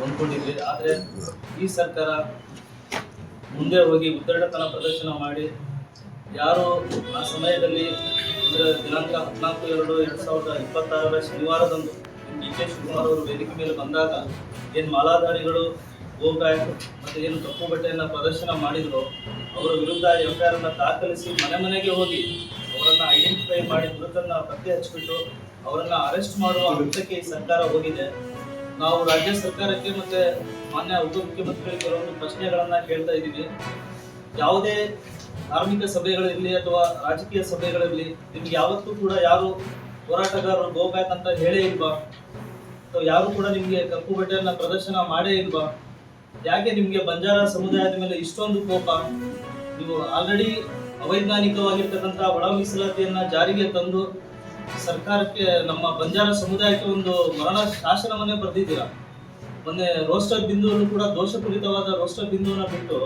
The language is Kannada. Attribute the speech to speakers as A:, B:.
A: ಅಂದ್ಕೊಂಡಿದ್ವಿ. ಆದರೆ ಈ ಸರ್ಕಾರ ಮುಂದೆ ಹೋಗಿ ಉದ್ದಟತನ ಪ್ರದರ್ಶನ ಮಾಡಿ ಯಾರು ಆ ಸಮಯದಲ್ಲಿ ದಿನಾಂಕ 14/2/2026 ಶನಿವಾರದಂದು ಡಿ ಕೆ ಶಿವಕುಮಾರ್ ಅವರು ವೇದಿಕೆ ಮೇಲೆ ಬಂದಾಗ ಏನು ಮಾಲಾಧಾರಿಗಳು ಗೋಕಾಯ್ ಮತ್ತು ಏನು ಕಪ್ಪು ಬಟ್ಟೆಯನ್ನು ಪ್ರದರ್ಶನ ಮಾಡಿದ್ರು, ಅವರ ವಿರುದ್ಧ FIR ಅನ್ನು ದಾಖಲಿಸಿ ಮನೆ ಮನೆಗೆ ಹೋಗಿ ಅವರನ್ನು ಐಡೆಂಟಿಫೈ ಮಾಡಿ ಗುರುತನ್ನು ಪತ್ತೆ ಹಚ್ಚಿಬಿಟ್ಟು ಅವರನ್ನು ಅರೆಸ್ಟ್ ಮಾಡುವ ಹಂತಕ್ಕೆ ಈ ಸರ್ಕಾರ ಹೋಗಿದೆ. ನಾವು ರಾಜ್ಯ ಸರ್ಕಾರಕ್ಕೆ ಮತ್ತೆ ಮಾನ್ಯ ಉಪಮುಖ್ಯಮಂತ್ರಿಗಳಿಗೆ ಕೆಲವೊಂದು ಪ್ರಶ್ನೆಗಳನ್ನ ಕೇಳ್ತಾ ಇದ್ದೀವಿ. ಯಾವುದೇ ಧಾರ್ಮಿಕ ಸಭೆಗಳಿರಲಿ ಅಥವಾ ರಾಜಕೀಯ ಸಭೆಗಳಿರಲಿ, ನಿಮ್ಗೆ ಯಾವತ್ತೂ ಕೂಡ ಯಾರು ಹೋರಾಟಗಾರರು ಗೋಬ್ಯಾಕ್ ಅಂತ ಹೇಳೇ ಇಲ್ವಾ? ಅಥವಾ ಯಾರು ಕೂಡ ನಿಮ್ಗೆ ಕಪ್ಪು ಬಟ್ಟೆಯನ್ನ ಪ್ರದರ್ಶನ ಮಾಡೇ ಇಲ್ವಾ? ಯಾಕೆ ನಿಮ್ಗೆ ಬಂಜಾರ ಸಮುದಾಯದ ಮೇಲೆ ಇಷ್ಟೊಂದು ಕೋಪ? ನೀವು ಆಲ್ರೆಡಿ ಅವೈಜ್ಞಾನಿಕವಾಗಿರ್ತಕ್ಕಂಥ ಒಳ ಮೀಸಲಾತಿಯನ್ನ ಜಾರಿಗೆ ತಂದು ಸರ್ಕಾರಕ್ಕೆ, ನಮ್ಮ ಬಂಜಾರ ಸಮುದಾಯಕ್ಕೆ ಒಂದು ಮರಣ ಶಾಸನವನ್ನೇ ಬರೆದಿದ್ದೀರಾ. ಮೊನ್ನೆ ರೋಸ್ಟರ್ ಬಿಂದುವನ್ನು ಕೂಡ ದೋಷಪೂರಿತವಾದ ರೋಸ್ಟರ್ ಬಿಂದುವನ್ನು ಬಿಟ್ಟು